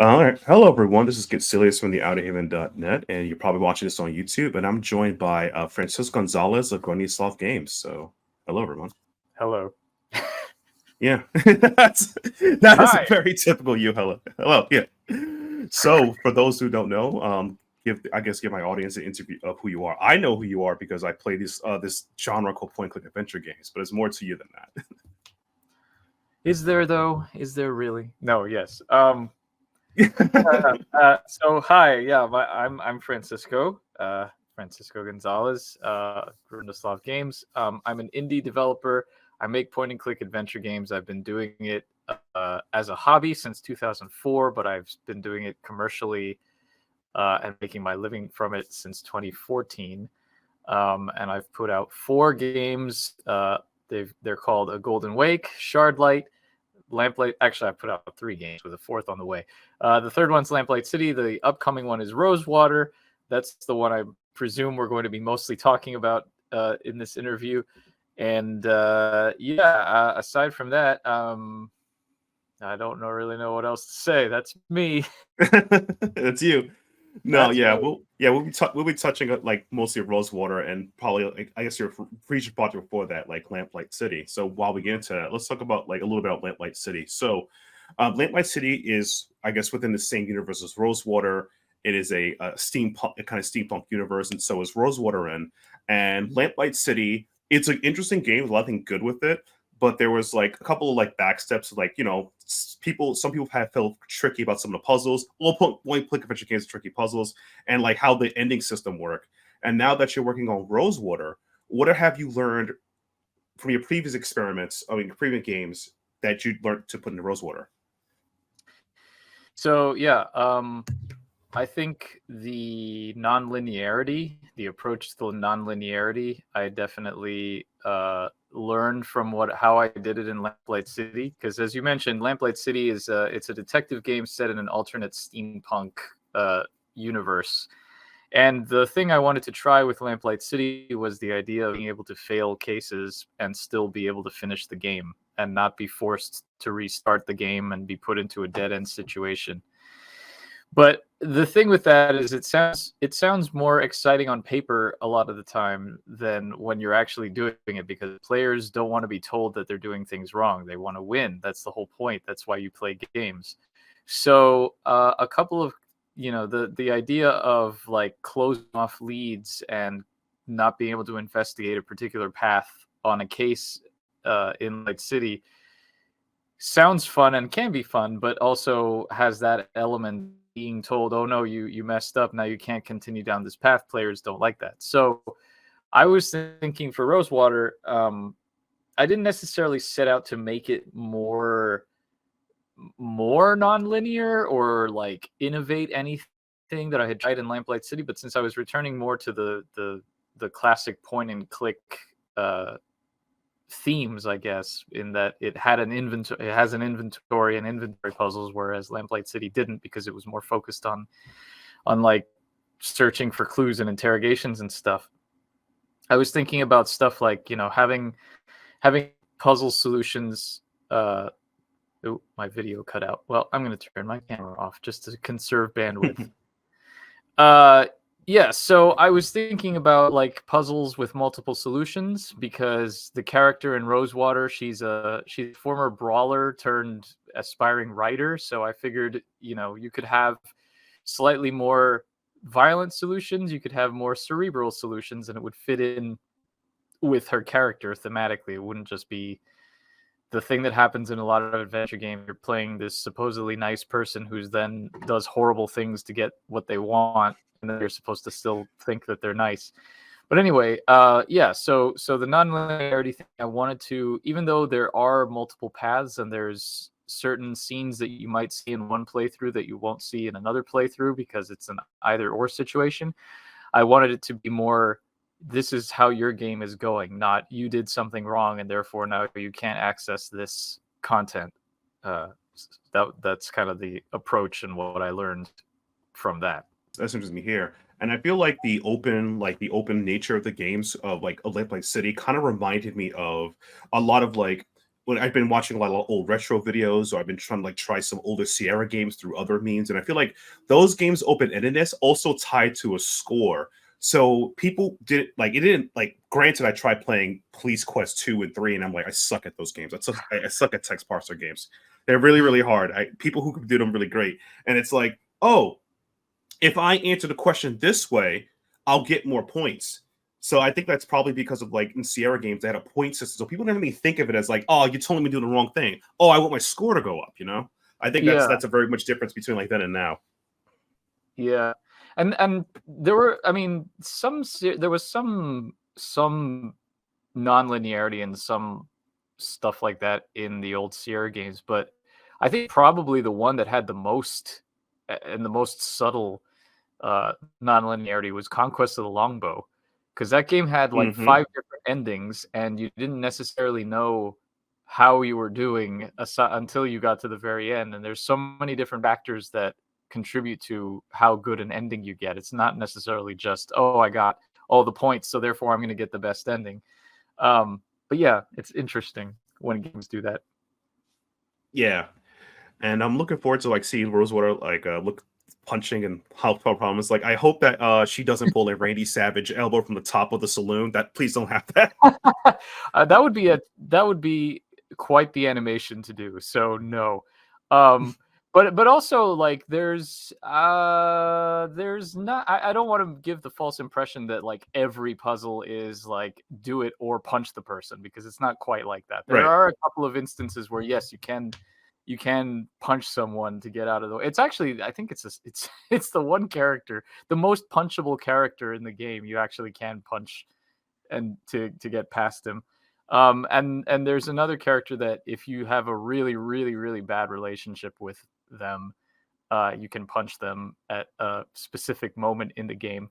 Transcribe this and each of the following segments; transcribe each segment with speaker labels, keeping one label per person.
Speaker 1: All right. Hello, everyone. This is Getselious from the Outerhaven.net, and you're probably watching this on YouTube. And I'm joined by Francisco González of Grundislav Games. So, hello, everyone.
Speaker 2: Hello.
Speaker 1: Yeah, that is a
Speaker 2: Hi.
Speaker 1: very typical you. Hello, hello. Yeah. So, for those who don't know, give my audience an interview of who you are. I know who you are because I play this genre called point-and-click adventure games, but it's more to you than that.
Speaker 2: Is there though? Is there really? No. Yes. So hi. Yeah. I'm Francisco. Francisco Gonzalez. Grundislav Games. I'm an indie developer. I make point-and-click adventure games. I've been doing it as a hobby since 2004, but I've been doing it commercially and making my living from it since 2014. And I've put out 4 games. They're called A Golden Wake, Shardlight, Lamplight. Actually, I put out 3 games with a 4th on the way. The 3rd one's Lamplight City. The upcoming one is Rosewater. That's the one I presume we're going to be mostly talking about in this interview. And aside from that, I don't really know what else to say. That's me.
Speaker 1: That's you. No,
Speaker 2: That's
Speaker 1: yeah,
Speaker 2: me.
Speaker 1: we'll be touching on like mostly Rosewater and probably I guess your feature project before that, like Lamplight City. So while we get into that, let's talk about like a little bit about Lamplight City. So, Lamplight City is, I guess, within the same universe as Rosewater. It is a steampunk universe, and so is Rosewater in. And Lamplight City, it's an interesting game, with a lot of things good with it. But there was like a couple of like backsteps, like some people have felt tricky about some of the puzzles. Well, point-and-click adventure games, tricky puzzles, and like how the ending system work. And now that you're working on Rosewater, what have you learned from your previous experiments, previous games that you learned to put into Rosewater?
Speaker 2: So yeah, I think the non-linearity, the approach to the non-linearity, I definitely learned from how I did it in Lamplight City. Because as you mentioned, Lamplight City is it's a detective game set in an alternate steampunk universe. And the thing I wanted to try with Lamplight City was the idea of being able to fail cases and still be able to finish the game and not be forced to restart the game and be put into a dead-end situation. But the thing with that is it sounds more exciting on paper a lot of the time than when you're actually doing it, because players don't want to be told that they're doing things wrong. They want to win. That's the whole point. That's why you play games. So a couple of the idea of like closing off leads and not being able to investigate a particular path on a case in Light City sounds fun and can be fun, but also has that element being told, oh no, you messed up, now you can't continue down this path. Players don't like that. So I was thinking for Rosewater, I didn't necessarily set out to make it more non-linear or like innovate anything that I had tried in Lamplight City, but since I was returning more to the classic point and click themes, I guess, in that it has an inventory and inventory puzzles, whereas Lamplight City didn't, because it was more focused on like searching for clues and interrogations and stuff. I was thinking about stuff like, having puzzle solutions. Oh, my video cut out. Well, I'm going to turn my camera off just to conserve bandwidth. Yeah, so I was thinking about like puzzles with multiple solutions, because the character in Rosewater, she's a former brawler turned aspiring writer. So I figured, you could have slightly more violent solutions, you could have more cerebral solutions, and it would fit in with her character thematically. It wouldn't just be the thing that happens in a lot of adventure games. You're playing this supposedly nice person who's then does horrible things to get what they want, and then you're supposed to still think that they're nice. But anyway, so the non-linearity thing, I wanted to, even though there are multiple paths and there's certain scenes that you might see in one playthrough that you won't see in another playthrough because it's an either or situation, I wanted it to be more, this is how your game is going, not you did something wrong and therefore now you can't access this content. That's kind of the approach and what I learned from that.
Speaker 1: That's interesting to hear. And I feel like the open nature of the games of like Lamplight City kind of reminded me of a lot of like when I've been watching a lot of old retro videos, or I've been trying to like try some older Sierra games through other means, and I feel like those games' open-endedness also tied to a score. So people did like it didn't like. Granted, I tried playing Police Quest 2 and 3, and I'm like, I suck at those games. I suck at text parser games. They're really really hard. People who can do them really great, and it's like, oh, if I answer the question this way, I'll get more points. So I think that's probably because of like in Sierra games, they had a point system. So people didn't really think of it as like, oh, you told me to do the wrong thing. Oh, I want my score to go up, you know? I think
Speaker 2: Yeah.
Speaker 1: that's a very much difference between like then and now.
Speaker 2: Yeah. And there were, I mean, there was some non-linearity and some stuff like that in the old Sierra games, but I think probably the one that had the most and the most subtle non-linearity was Conquest of the Longbow, because that game had like 5 different endings, and you didn't necessarily know how you were doing until you got to the very end. And there's so many different factors that contribute to how good an ending you get. It's not necessarily just, oh, I got all the points, so therefore I'm going to get the best ending. But yeah, it's interesting when games do that.
Speaker 1: Yeah. And I'm looking forward to like seeing Rosewater like look punching and how problems. Like I hope that she doesn't pull a Randy Savage elbow from the top of the saloon. That please don't have that.
Speaker 2: That would be quite the animation to do. So no. But also like there's not, I don't want to give the false impression that like every puzzle is like do it or punch the person, because it's not quite like that. There are a couple of instances where yes, you can punch someone to get out of the way. It's actually, I think it's the one character, the most punchable character in the game. You actually can punch and to get past him. And there's another character that if you have a really, really, really bad relationship with them, you can punch them at a specific moment in the game.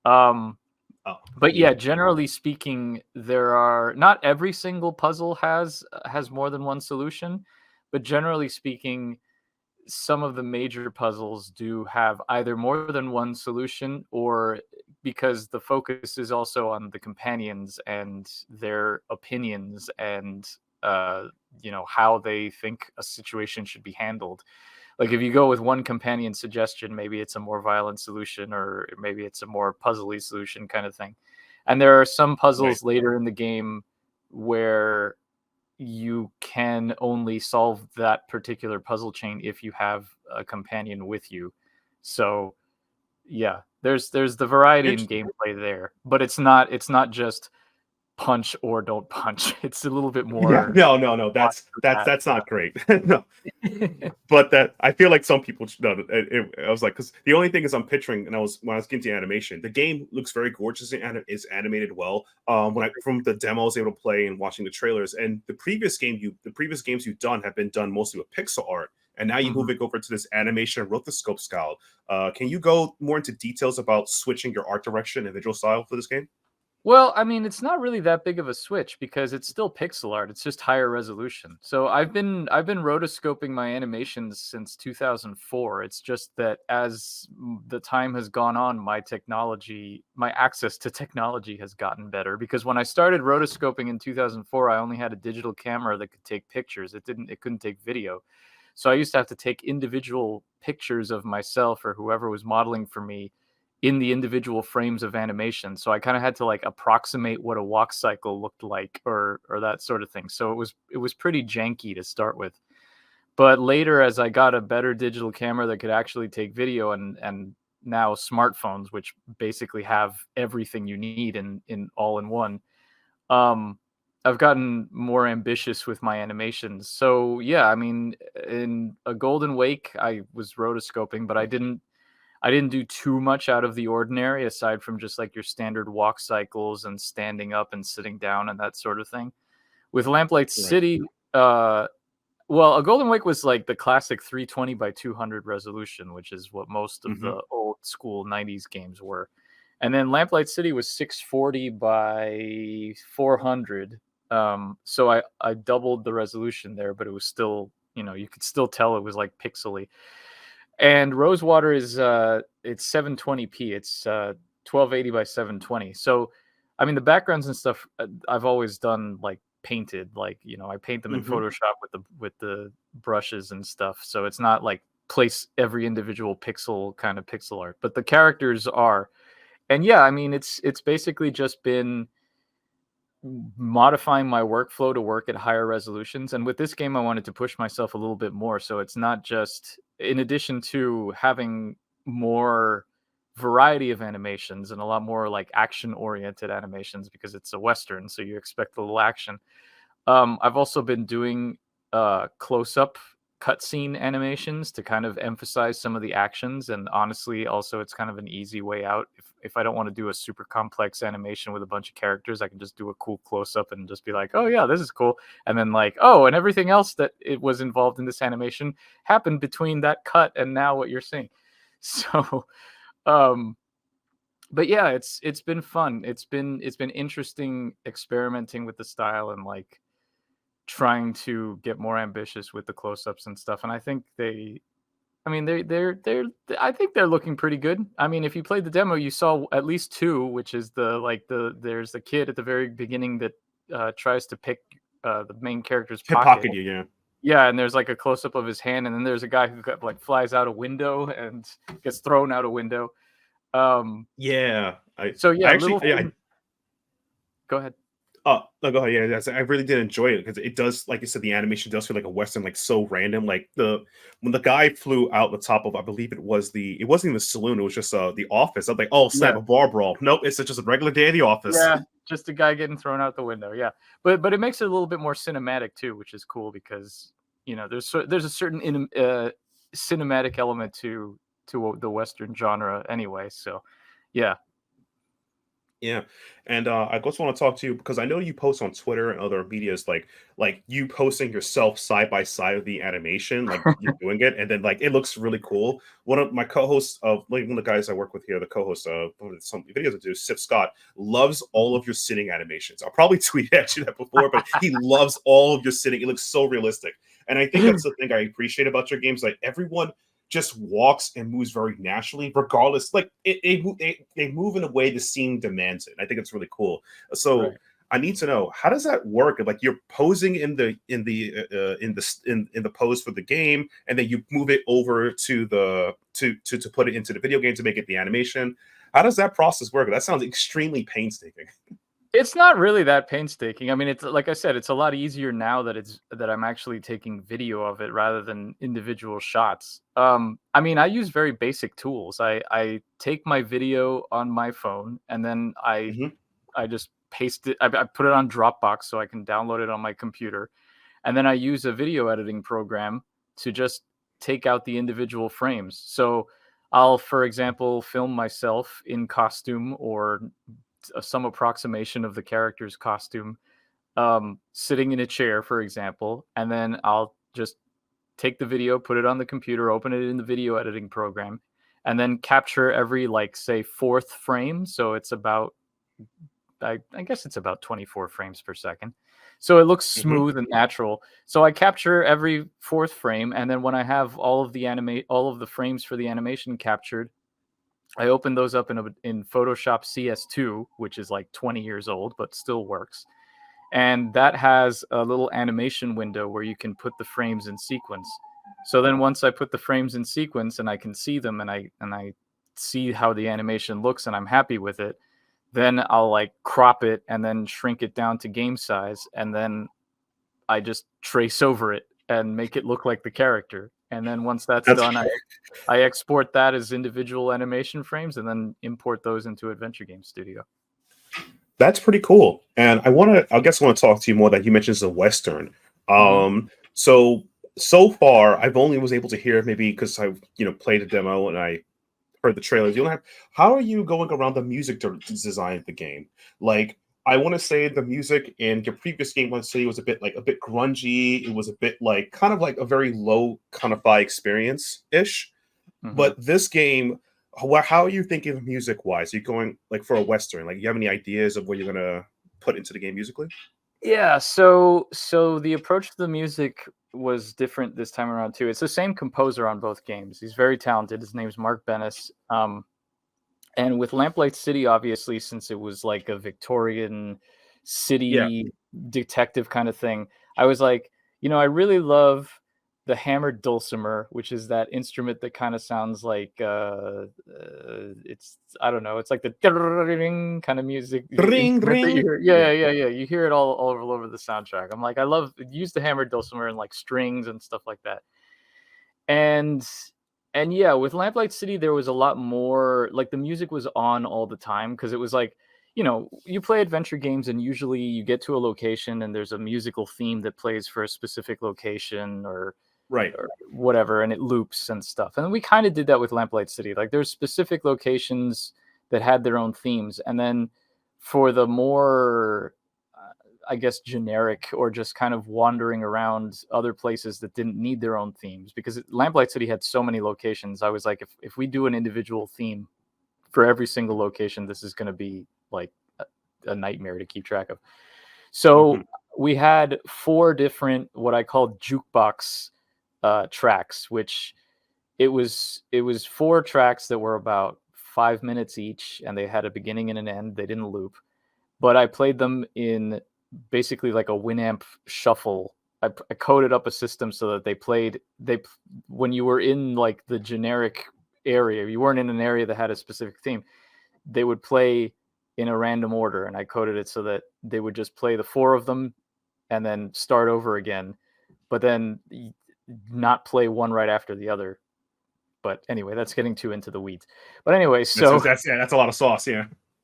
Speaker 2: But yeah, generally speaking, there are not every single puzzle has more than one solution, but generally speaking, some of the major puzzles do have either more than one solution, or because the focus is also on the companions and their opinions and how they think a situation should be handled. Like if you go with one companion suggestion, maybe it's a more violent solution, or maybe it's a more puzzly solution kind of thing. And there are some puzzles later in the game where you can only solve that particular puzzle chain if you have a companion with you. So yeah, there's the variety in gameplay there, but it's not just punch or don't punch. It's a little bit more.
Speaker 1: Yeah, no. That's not great. No, but that I feel like some people know. I was like, because the only thing is I'm picturing, and when I was getting to animation, the game looks very gorgeous and is animated well. From the demo I was able to play and watching the trailers, and the previous games you've done have been done mostly with pixel art, and now you move it over to this animation rotoscope style. Can you go more into details about switching your art direction and visual style for this game?
Speaker 2: Well, I mean, it's not really that big of a switch because it's still pixel art. It's just higher resolution. So I've been rotoscoping my animations since 2004. It's just that as the time has gone on, my access to technology has gotten better, because when I started rotoscoping in 2004, I only had a digital camera that could take pictures. It couldn't take video. So I used to have to take individual pictures of myself or whoever was modeling for me in the individual frames of animation. So I kind of had to like approximate what a walk cycle looked like or that sort of thing. So it was pretty janky to start with. But later, as I got a better digital camera that could actually take video, and now smartphones, which basically have everything you need in all in one, I've gotten more ambitious with my animations. So yeah, I mean, in a Golden Wake, I was rotoscoping, but I didn't do too much out of the ordinary aside from just like your standard walk cycles and standing up and sitting down and that sort of thing. With Lamplight City, a Golden Wake was like the classic 320 by 200 resolution, which is what most of the old school 90s games were. And then Lamplight City was 640 by 400. So I doubled the resolution there, but it was still, you could still tell it was like pixely. And Rosewater is it's 720p. It's 1280 by 720. So, I mean, the backgrounds and stuff, I've always done like painted. Like, you know, I paint them in
Speaker 1: Mm-hmm.
Speaker 2: Photoshop with the brushes and stuff. So it's not like place every individual pixel kind of pixel art, but the characters are. And yeah, I mean, it's basically just been modifying my workflow to work at higher resolutions. And with this game, I wanted to push myself a little bit more. So it's not just, in addition to having more variety of animations and a lot more like action oriented animations, because it's a Western, so you expect a little action. I've also been doing close up cutscene animations to kind of emphasize some of the actions. And honestly, also, it's kind of an easy way out. If I don't want to do a super complex animation with a bunch of characters, I can just do a cool close up and just be like, oh, yeah, this is cool. And then like, oh, and everything else that it was involved in this animation happened between that cut and now what you're seeing. So, but yeah, it's been fun. It's been interesting experimenting with the style and like trying to get more ambitious with the close-ups and stuff. And I think I think they're looking pretty good. I mean, if you played the demo, you saw at least two, which is there's the kid at the very beginning that tries to pick the main character's pocket.
Speaker 1: You, yeah.
Speaker 2: Yeah, and there's like a close-up of his hand, and then there's a guy who flies out a window and gets thrown out a window.
Speaker 1: Yeah.
Speaker 2: So yeah,
Speaker 1: I actually,
Speaker 2: go ahead.
Speaker 1: Oh, no, go ahead. Yeah, I really did enjoy it because it does, like you said, the animation does feel like a Western, like so random. Like when the guy flew out the top of, I believe it wasn't even the saloon, it was just the office. I'm like, oh snap, a bar brawl. Nope, it's just a regular day at the office.
Speaker 2: Yeah, just a guy getting thrown out the window. Yeah, but it makes it a little bit more cinematic too, which is cool because, you know, there's a certain cinematic element to the Western genre anyway. So yeah.
Speaker 1: Yeah, and I also want to talk to you because I know you post on Twitter and other medias, like you posting yourself side by side of the animation, like you're doing it, and then like it looks really cool. One of my co-hosts of like one of the guys I work with here, the co-host of some videos I do, Sip Scott, loves all of your sitting animations. I'll probably tweet at you that before, but he loves all of your sitting. It looks so realistic, and I think that's the thing I appreciate about your games. Like everyone just walks and moves very naturally, regardless. Like they move in a way the scene demands it. I think it's really cool. So
Speaker 2: Right.
Speaker 1: I need to know, how does that work? Like you're posing in the pose for the game, and then you move it over to the to put it into the video game to make it the animation. How does that process work? That sounds extremely painstaking.
Speaker 2: It's not really that painstaking. I mean, it's like I said, it's a lot easier now that I'm actually taking video of it rather than individual shots. I mean, I use very basic tools. I take my video on my phone, and then I just paste it. I put it on Dropbox so I can download it on my computer, and then I use a video editing program to just take out the individual frames. So I'll, for example, film myself in costume or some approximation of the character's costume, sitting in a chair, for example, and then I'll just take the video, put it on the computer, open it in the video editing program, and then capture every, like, say, fourth frame. So it's about, I guess it's about 24 frames per second. So it looks smooth and natural. So I capture every fourth frame, and then when I have all of the frames for the animation captured, I opened those up in Photoshop CS2, which is like 20 years old, but still works. And that has a little animation window where you can put the frames in sequence. So then once I put the frames in sequence and I can see them and I see how the animation looks and I'm happy with it, then I'll like crop it and then shrink it down to game size. And then I just trace over it and make it look like the character. And then once that's done, I export that as individual animation frames and then import those into Adventure Game Studio.
Speaker 1: That's pretty cool. And I guess I want to talk to you more that you mentioned the Western. So far I've only was able to hear, maybe because I've played the demo and I heard the trailers. How are you going around the music design of the game? Like, I want to say the music in your previous game, let's say, was a bit grungy. It was a bit like kind of like a very low kind-fi experience ish. But this game, how are you thinking of music wise? Are you going like for a Western? Like, you have any ideas of what you're gonna put into the game musically?
Speaker 2: Yeah, so the approach to the music was different this time around too. It's the same composer on both games. He's very talented. His name's Mark Bennis. And with Lamplight City, obviously, since it was like a Victorian city detective kind of thing, I was like, I really love the hammered dulcimer, which is that instrument that kind of sounds like it's, I don't know, it's like the kind of music
Speaker 1: Ring,
Speaker 2: instrument that you
Speaker 1: ring.
Speaker 2: hear. Yeah. You hear it all over the soundtrack. I'm like, I love use the hammered dulcimer and like strings and stuff like that. And yeah, with Lamplight City, there was a lot more, like the music was on all the time, because it was like, you play adventure games and usually you get to a location and there's a musical theme that plays for a specific location or
Speaker 1: Right.
Speaker 2: whatever, and it loops and stuff. And we kind of did that with Lamplight City. Like there's specific locations that had their own themes. And then for the more, I guess, generic or just kind of wandering around other places that didn't need their own themes, because Lamplight City had so many locations. I was like, if we do an individual theme for every single location, this is going to be like a nightmare to keep track of. So we had 4 different, what I call jukebox tracks, which it was 4 tracks that were about 5 minutes each, and they had a beginning and an end. They didn't loop, but I played them in basically like a Winamp shuffle. I coded up a system so that they when you were in like the generic area, you weren't in an area that had a specific theme, they would play in a random order, and I coded it so that they would just play the 4 of them and then start over again, but then not play one right after the other. But anyway, that's getting too into the weeds. But anyway, so
Speaker 1: that's a lot of sauce.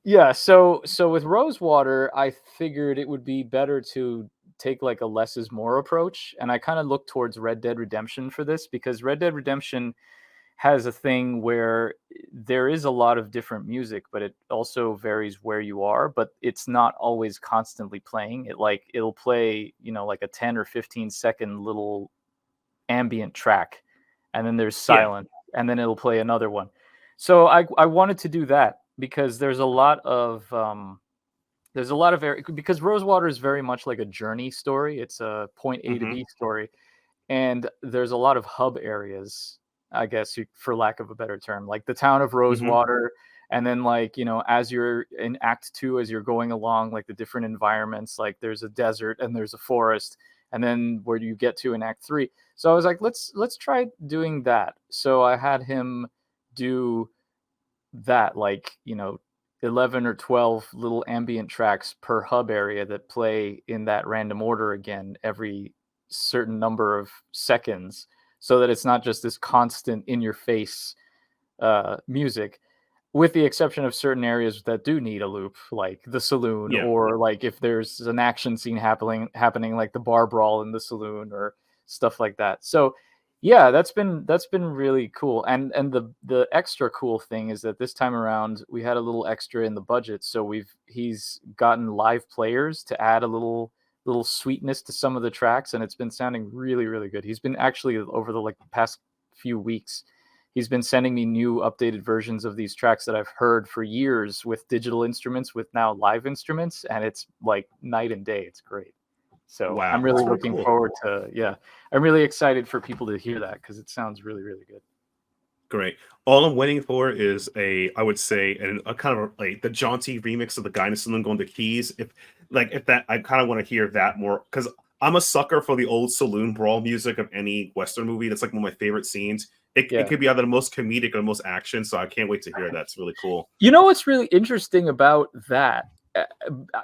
Speaker 2: Yeah, so with Rosewater, I figured it would be better to take like a less is more approach, and I kind of looked towards Red Dead Redemption for this, because Red Dead Redemption has a thing where there is a lot of different music, but it also varies where you are, but it's not always constantly playing. It'll play, like a 10 or 15 second little ambient track, and then there's silence, and then it'll play another one. So I wanted to do that, because there's a lot of because Rosewater is very much like a journey story. It's a point A to B story, and there's a lot of hub areas, I guess, for lack of a better term, like the town of Rosewater, and then like, as you're in Act 2, as you're going along, like the different environments, like there's a desert and there's a forest, and then where do you get to in Act 3? So I was like, let's try doing that. So I had him do that, like 11 or 12 little ambient tracks per hub area that play in that random order again every certain number of seconds, so that it's not just this constant in your face music, with the exception of certain areas that do need a loop, like the saloon, or like if there's an action scene happening like the bar brawl in the saloon or stuff like that. So yeah, that's been really cool. And the extra cool thing is that this time around we had a little extra in the budget, so he's gotten live players to add a little sweetness to some of the tracks, and it's been sounding really, really good. He's been actually, over the past few weeks, he's been sending me new updated versions of these tracks that I've heard for years with digital instruments, with now live instruments, and it's like night and day. It's great. So
Speaker 1: wow,
Speaker 2: I'm really looking forward to, I'm really excited for people to hear that, because it sounds really, really good.
Speaker 1: Great. All I'm waiting for is I would say, a kind of like the jaunty remix of the Guy in the Saloon going to Keys. If that, I kind of want to hear that more, because I'm a sucker for the old saloon brawl music of any Western movie. That's like one of my favorite scenes. It could be either the most comedic or the most action. So I can't wait to hear that. It's really cool.
Speaker 2: What's really interesting about that?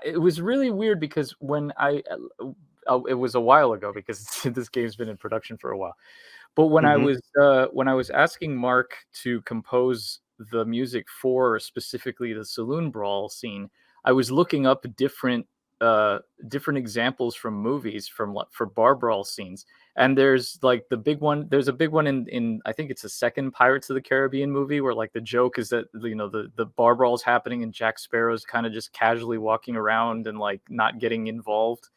Speaker 2: It was really weird, because when it was a while ago, because this game's been in production for a while. But when I was asking Mark to compose the music for specifically the saloon brawl scene, I was looking up different examples from movies for bar brawl scenes. And there's like the big one. There's a big one in I think it's the second Pirates of the Caribbean movie, where like the joke is that the bar brawl is happening and Jack Sparrow's kind of just casually walking around and like not getting involved.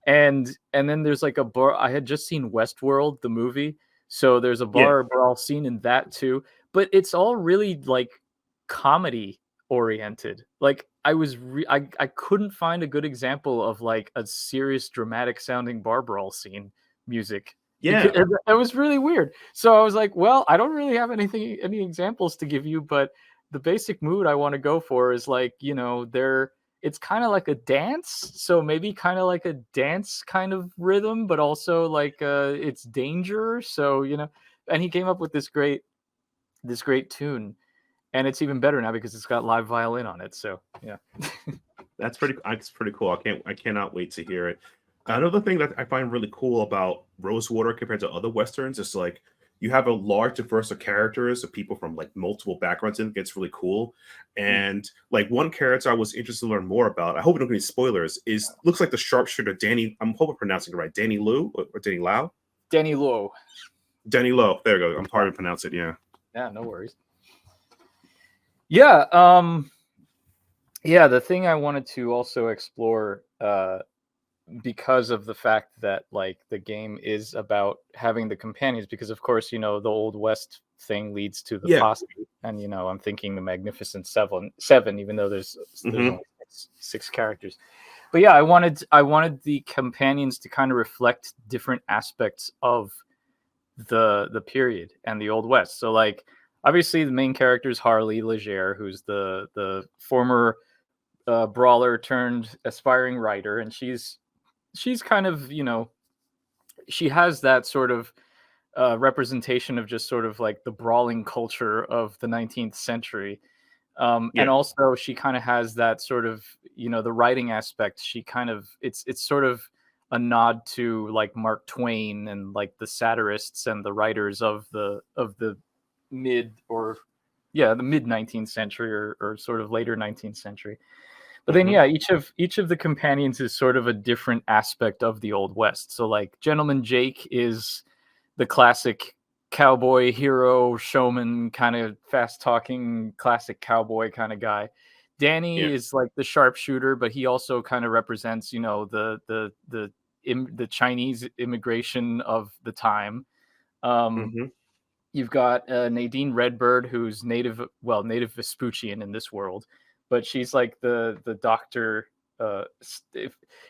Speaker 2: And then there's like a bar. I had just seen Westworld, the movie, so there's a bar brawl scene in that too. But it's all really like comedy oriented. Like I couldn't find a good example of like a serious dramatic sounding bar brawl scene music.
Speaker 1: Yeah,
Speaker 2: it was really weird. So I was like, well, I don't really have any examples to give you, but the basic mood I want to go for is like, it's kind of like a dance, so maybe kind of like a dance kind of rhythm, but also like it's danger. So and he came up with this great tune, and it's even better now because it's got live violin on it. So yeah.
Speaker 1: That's pretty cool. I cannot wait to hear it. Another thing that I find really cool about Rosewater compared to other westerns is like you have a large diverse of characters of people from like multiple backgrounds, and it gets really cool. And like one character I was interested to learn more about, I hope we don't get any spoilers, is looks like the sharpshooter Danny. I'm hoping I'm pronouncing it right. Danny Liu or Danny Lau?
Speaker 2: Danny Lowe.
Speaker 1: Danny Lowe. There we go. I'm hard to pronounce it. Yeah.
Speaker 2: Yeah, no worries. Yeah, yeah, the thing I wanted to also explore, because of the fact that like the game is about having the companions, because of course the Old West thing leads to the posse, and I'm thinking the Magnificent Seven, even though there's only six characters. But yeah, I wanted the companions to kind of reflect different aspects of the period and the Old West. So like obviously the main character is Harley Legere, who's the former brawler turned aspiring writer, and she's kind of she has that sort of representation of just sort of like the brawling culture of the 19th century, and also she kind of has that sort of the writing aspect. She kind of it's sort of a nod to like Mark Twain and like the satirists and the writers of the mid the mid 19th century or sort of later 19th century. But then each of the companions is sort of a different aspect of the Old West. So like Gentleman Jake is the classic cowboy hero, showman, kind of fast talking classic cowboy kind of guy. Danny is like the sharpshooter, but he also kind of represents the Chinese immigration of the time. You've got Nadine Redbird, who's native Vespuccian in this world, but she's like the doctor.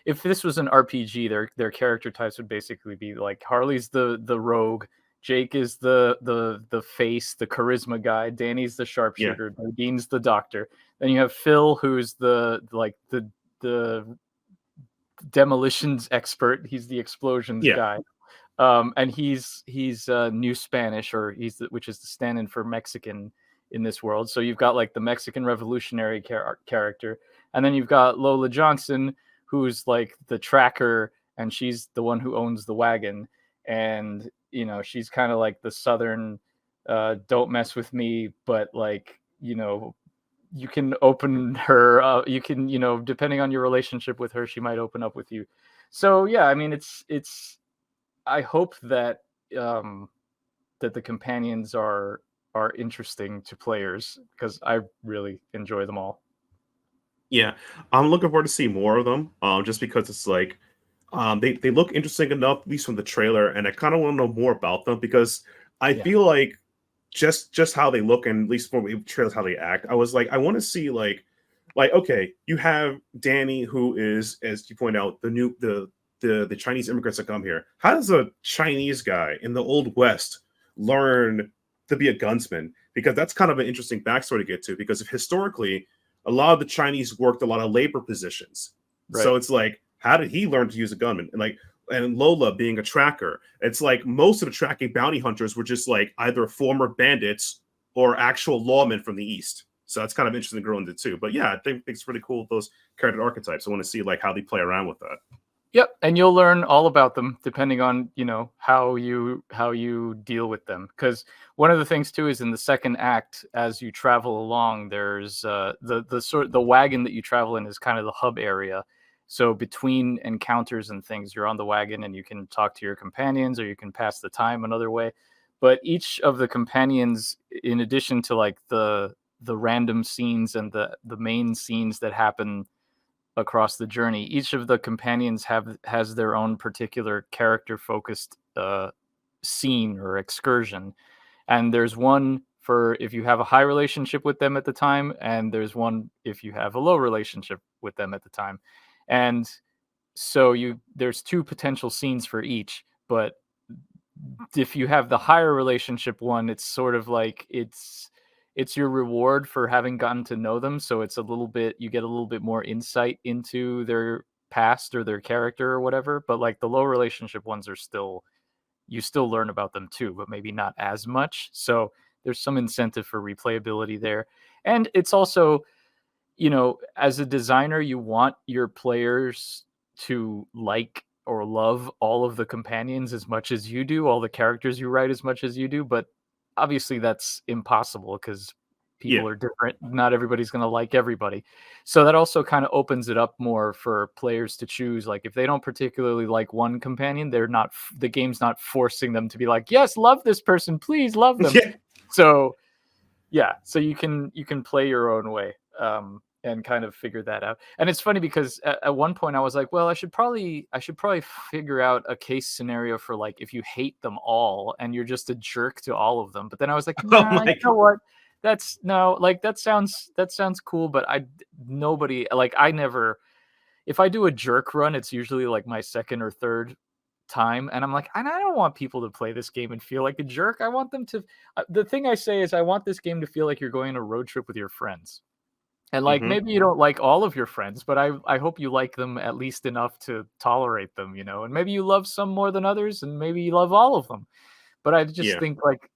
Speaker 2: If this was an RPG, their character types would basically be like Harley's the rogue, Jake is the face, the charisma guy, Danny's the sharpshooter, Nadine's the doctor. Then you have Phil, who's the demolitions expert. He's the explosions guy. And he's New Spanish, or which is the stand-in for Mexican in this world. So you've got like the Mexican revolutionary character, and then you've got Lola Johnson, who's like the tracker, and she's the one who owns the wagon, and she's kind of like the southern don't mess with me, but like you can open her you can depending on your relationship with her, she might open up with you. So yeah, I mean it's I hope that that the companions are interesting to players, because I really enjoy them all.
Speaker 1: Yeah, I'm looking forward to see more of them. Just because it's like, they look interesting enough, at least from the trailer, and I kind of want to know more about them, because I feel like just how they look, and at least from the trailers how they act, I was like, I want to see like okay, you have Danny, who is, as you point out, the Chinese immigrants that come here. How does a Chinese guy in the Old West learn to be a gunsman? Because that's kind of an interesting backstory to get to, because if historically a lot of the Chinese worked a lot of labor positions. Right. So it's like, how did he learn to use a gunman? And Lola being a tracker, it's like most of the tracking bounty hunters were just like either former bandits or actual lawmen from the East. So that's kind of interesting to grow into too. But yeah, I think it's really cool with those character archetypes. I want to see like how they play around with that.
Speaker 2: Yep, and you'll learn all about them depending on how you deal with them. Because one of the things too is in the second act, as you travel along, there's the wagon that you travel in is kind of the hub area. So between encounters and things, you're on the wagon and you can talk to your companions, or you can pass the time another way. But each of the companions, in addition to like the random scenes and the main scenes that happen across the journey, each of the companions has their own particular character focused scene or excursion. And there's one for if you have a high relationship with them at the time, and there's one if you have a low relationship with them at the time. And so there's two potential scenes for each. But if you have the higher relationship one, it's sort of like it's it's your reward for having gotten to know them. So it's you get a little bit more insight into their past or their character or whatever. But like the low relationship ones you still learn about them too, but maybe not as much. So there's some incentive for replayability there. And it's also, as a designer, you want your players to like or love all of the companions as much as you do, all the characters you write as much as you do. But obviously that's impossible because people are different. Not everybody's going to like everybody. So that also kind of opens it up more for players to choose. Like if they don't particularly like one companion, the game's not forcing them to be like, yes, love this person, please love them.
Speaker 1: Yeah.
Speaker 2: So you can play your own way. And kind of figure that out. And it's funny because at one point I was like, well, I should probably figure out a case scenario for like if you hate them all and you're just a jerk to all of them. But then I was like, nah, you know what? That sounds cool, but if I do a jerk run, it's usually like my second or third time, and I'm like, I don't want people to play this game and feel like a jerk. I want them to. The thing I say is, I want this game to feel like you're going on a road trip with your friends. And like maybe you don't like all of your friends, but I hope you like them at least enough to tolerate them, and maybe you love some more than others, and maybe you love all of them. But I just think like,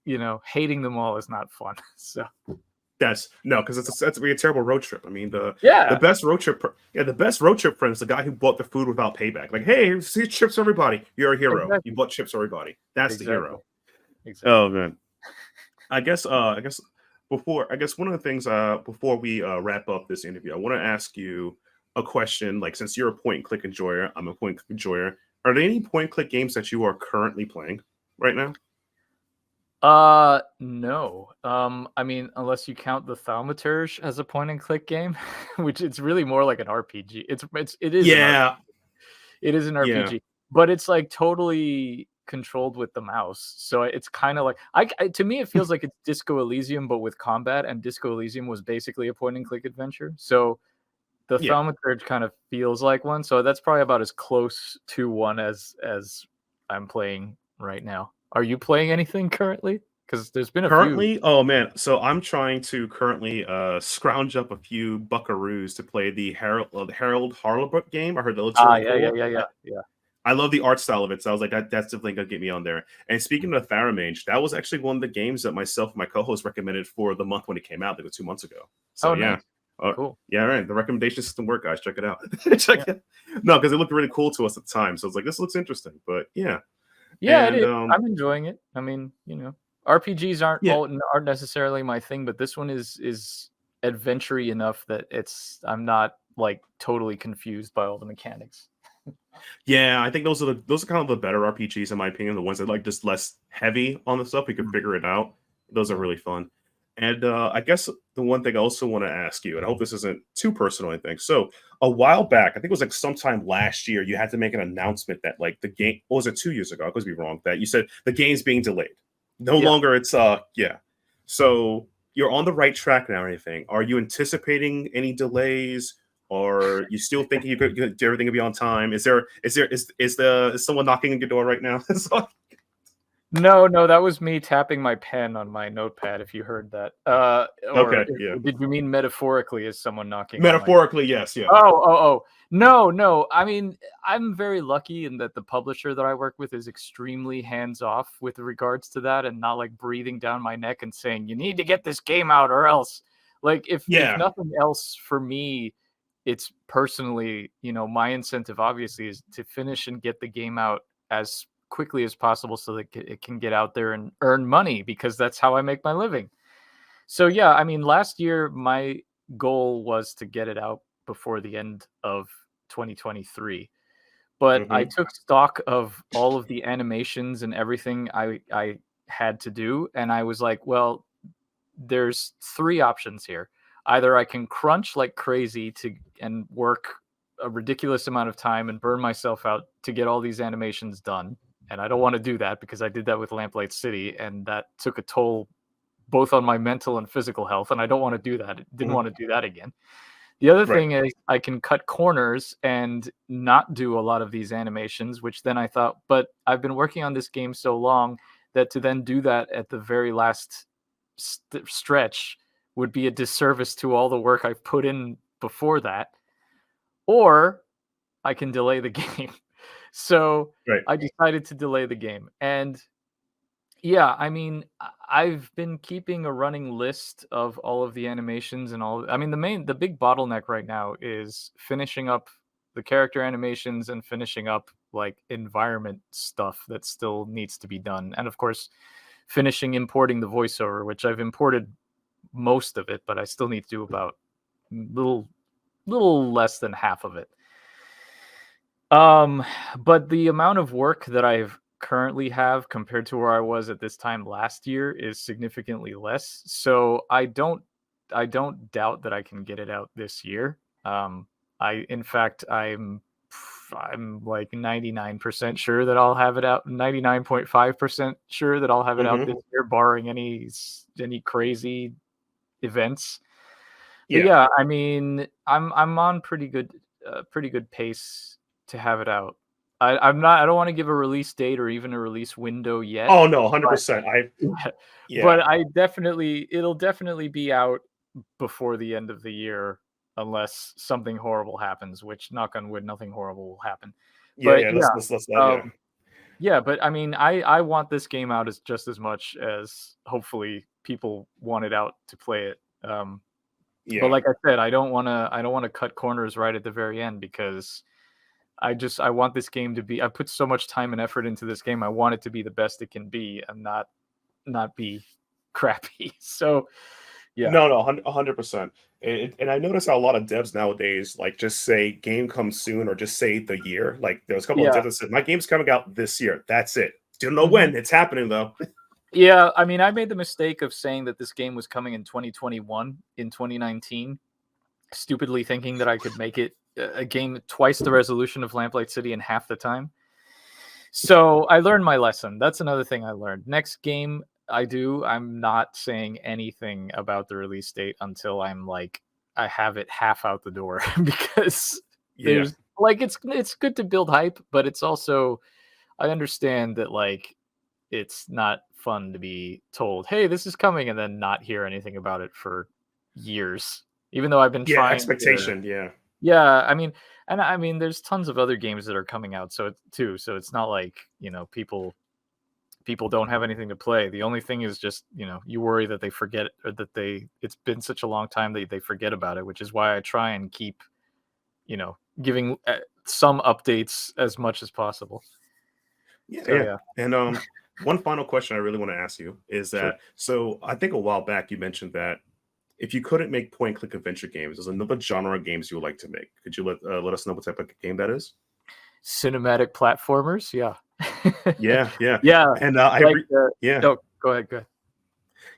Speaker 2: hating them all is not fun. So
Speaker 1: because that's be a terrible road trip. I mean, the best road trip, the best road trip friend is the guy who bought the food without payback. Like, hey, see chips for everybody. You're a hero.
Speaker 2: Exactly.
Speaker 1: You bought chips for everybody. That's the hero.
Speaker 2: Exactly.
Speaker 1: Oh man. I guess one of the things before we wrap up this interview, I want to ask you a question. Like, since you're a point and click enjoyer, I'm a point and click enjoyer. Are there any point and click games that you are currently playing right now?
Speaker 2: No. I mean, unless you count the Thaumaturge as a point and click game, which it's really more like an RPG. It is.
Speaker 1: Yeah.
Speaker 2: It is an RPG, but it's like totally controlled with the mouse. So it's kind of like to me it feels like it's Disco Elysium but with combat, and Disco Elysium was basically a point and click adventure. So the Thaumaturge kind of feels like one. So that's probably about as close to one as I'm playing right now. Are you playing anything currently? Because there's been a few.
Speaker 1: Oh man, so I'm trying to currently scrounge up a few buckaroos to play the Harold Harlebrook game. I heard that looks really cool.
Speaker 2: Yeah.
Speaker 1: I love the art style of it, so I was like, that's definitely gonna get me on there. And speaking of Theramage, that was actually one of the games that myself and my co-host recommended for the month when it came out, like 2 months ago. So
Speaker 2: nice. Cool.
Speaker 1: Yeah, right. The recommendation system worked, guys. Check it out. No, because it looked really cool to us at the time. So I was like, this looks interesting. But yeah.
Speaker 2: Yeah, it is. I'm enjoying it. I mean, RPGs aren't necessarily my thing, but this one is adventure-y enough that I'm not like totally confused by all the mechanics.
Speaker 1: Yeah, I think those are kind of the better RPGs in my opinion. The ones that like just less heavy on the stuff, we can figure it out. Those are really fun. And I guess the one thing I also want to ask you, and I hope this isn't too personal, I think. So a while back, I think it was like sometime last year, you had to make an announcement that like the game, or was it 2 years ago? I could be wrong. That you said the game's being delayed. No longer it's So you're on the right track now or anything. Are you anticipating any delays? Or you still thinking you could everything will be on time? Is someone knocking on your door right now?
Speaker 2: No, that was me tapping my pen on my notepad. If you heard that, Did you mean metaphorically? Is someone knocking?
Speaker 1: Metaphorically, yes. Yeah.
Speaker 2: Oh. No. I mean, I'm very lucky in that the publisher that I work with is extremely hands off with regards to that, and not like breathing down my neck and saying you need to get this game out or else. Like if nothing else for me, it's personally, my incentive obviously is to finish and get the game out as quickly as possible so that it can get out there and earn money, because that's how I make my living. So yeah, I mean, last year my goal was to get it out before the end of 2023, but I took stock of all of the animations and everything I had to do, and I was like, well, there's 3 options here. Either I can crunch like crazy and work a ridiculous amount of time and burn myself out to get all these animations done. And I don't want to do that because I did that with Lamplight City, and that took a toll both on my mental and physical health. And I don't want to do that. Didn't want to do that again. The other thing is I can cut corners and not do a lot of these animations, which then I thought, but I've been working on this game so long that to then do that at the very last stretch would be a disservice to all the work I've put in before that, or I can delay the game. So
Speaker 1: Right.
Speaker 2: I decided to delay the game. And yeah, I mean, I've been keeping a running list of all of the animations and all. I mean, the big bottleneck right now is finishing up the character animations and finishing up like environment stuff that still needs to be done. And of course, finishing importing the voiceover, which I've imported most of it, but I still need to do about little less than half of it. But the amount of work that I've currently have compared to where I was at this time last year is significantly less. So I don't doubt that I can get it out this year. In fact I'm like 99% sure that I'll have it out, 99.5% sure that I'll have it out this year, barring any crazy events. But yeah, I mean, I'm on pretty good pace to have it out. I don't want to give a release date or even a release window yet.
Speaker 1: Oh no, 100%.
Speaker 2: But it'll definitely be out before the end of the year, unless something horrible happens, which knock on wood, nothing horrible will happen. Yeah, but I mean, I want this game out as just as much as hopefully people want it out to play it. But like I said, I don't want to cut corners right at the very end, because I want this game to be, I put so much time and effort into this game. I want it to be the best it can be and not be crappy. So yeah.
Speaker 1: No, 100%. And I notice how a lot of devs nowadays like just say game comes soon, or just say the year. Like there's a couple of devs that said my game's coming out this year. That's it. Don't know when. It's happening though.
Speaker 2: Yeah, I mean, I made the mistake of saying that this game was coming in 2021, in 2019, stupidly thinking that I could make it a game twice the resolution of Lamplight City in half the time. So I learned my lesson. That's another thing I learned. Next game I'm not saying anything about the release date until I'm like, I have it half out the door, because there's like, it's good to build hype, but it's also, I understand that like, it's not fun to be told, hey, this is coming, and then not hear anything about it for years, even though I've been trying.
Speaker 1: Expectation.
Speaker 2: Yeah, I mean, there's tons of other games that are coming out, so it's not like, people don't have anything to play. The only thing is just, you worry that they forget, or that it's been such a long time that they forget about it, which is why I try and keep, giving some updates as much as possible.
Speaker 1: Yeah. And one final question I really want to ask you is that, so I think a while back you mentioned that if you couldn't make point-and-click adventure games, there's another genre of games you would like to make. Could you let us know what type of game that is?
Speaker 2: Cinematic platformers, yeah.
Speaker 1: Yeah. And
Speaker 2: No, go ahead.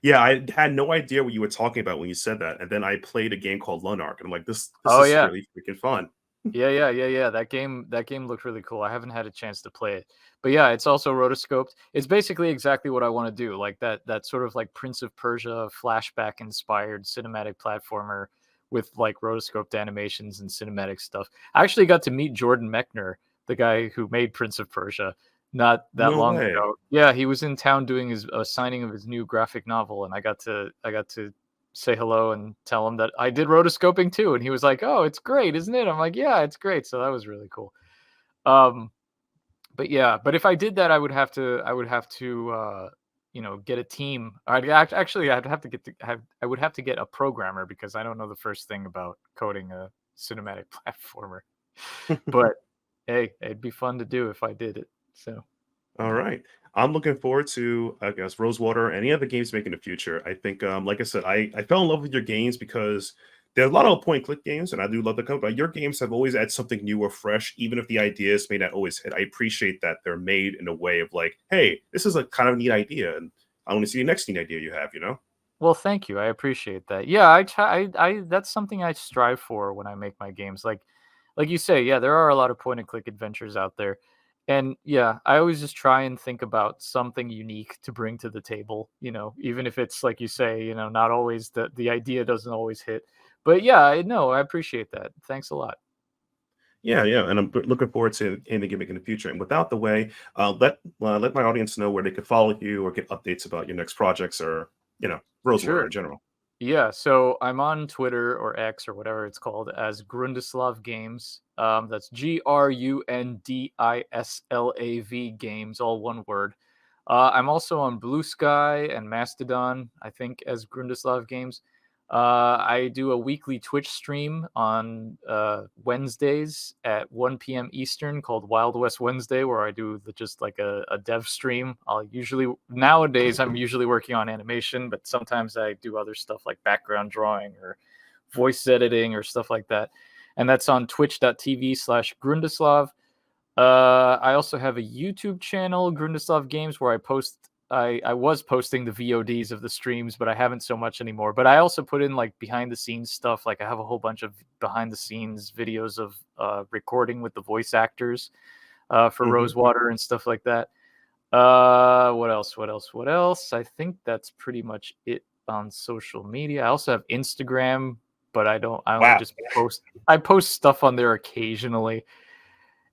Speaker 1: Yeah, I had no idea what you were talking about when you said that, and then I played a game called Lunark, and I'm like, this is really freaking fun.
Speaker 2: Yeah. That game looked really cool. I haven't had a chance to play it, but yeah, it's also rotoscoped. It's basically exactly what I want to do, like that sort of like Prince of Persia flashback inspired cinematic platformer with like rotoscoped animations and cinematic stuff. I actually got to meet Jordan Mechner, the guy who made Prince of Persia, not that long ago. Yeah, he was in town doing a signing of his new graphic novel, and I got to say hello and tell him that I did rotoscoping too, and he was like, "Oh, it's great, isn't it?" I'm like, "Yeah, it's great." So that was really cool. But if I did that, I would have to get a team. I would have to get a programmer, because I don't know the first thing about coding a cinematic platformer. But hey, it'd be fun to do if I did it. So
Speaker 1: all right. I'm looking forward to, I guess, Rosewater, any other games making in the future. I think, like I said, I fell in love with your games because there's a lot of point-and-click games, and I do love the company. But your games have always had something new or fresh, even if the ideas may not always hit. I appreciate that they're made in a way of like, hey, this is a kind of neat idea, and I want to see the next neat idea you have,
Speaker 2: Well, thank you. I appreciate that. Yeah, I that's something I strive for when I make my games. Like you say, yeah, there are a lot of point-and-click adventures out there. And yeah, I always just try and think about something unique to bring to the table, even if it's like you say, not always the idea doesn't always hit. But yeah, I appreciate that. Thanks a lot.
Speaker 1: Yeah, and I'm looking forward to any gimmick in the future. And without the way, let my audience know where they could follow you or get updates about your next projects, or Rosewater in general.
Speaker 2: Yeah, so I'm on Twitter or X or whatever it's called as Grundislav Games. That's Grundislav Games, all one word. I'm also on Blue Sky and Mastodon, I think, as Grundislav Games. I do a weekly Twitch stream on Wednesdays at 1 p.m. Eastern called Wild West Wednesday, where I do just like a dev stream. Nowadays, I'm usually working on animation, but sometimes I do other stuff like background drawing or voice editing or stuff like that. And that's on twitch.tv/Grundislav. I also have a YouTube channel, Grundislav Games, where I was posting the VODs of the streams, but I haven't so much anymore. But I also put in like behind the scenes stuff. Like I have a whole bunch of behind the scenes videos of recording with the voice actors for Rosewater and stuff like that. What else? I think that's pretty much it on social media. I also have Instagram, but I only just post stuff on there occasionally.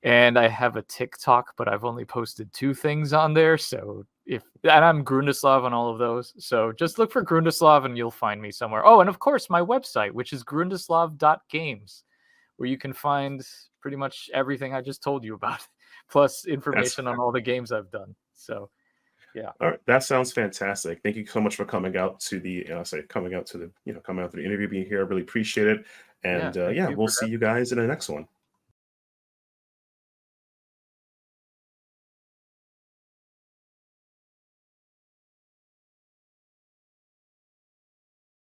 Speaker 2: And I have a TikTok, but I've only posted 2 things on there. So and I'm Grundislav on all of those. So just look for Grundislav and you'll find me somewhere. Oh, and of course my website, which is grundislav.games, where you can find pretty much everything I just told you about, plus information on all the games I've done. So yeah.
Speaker 1: All right, that sounds fantastic. Thank you so much for coming out to the interview, being here. I really appreciate it. And we'll see you guys in the next one.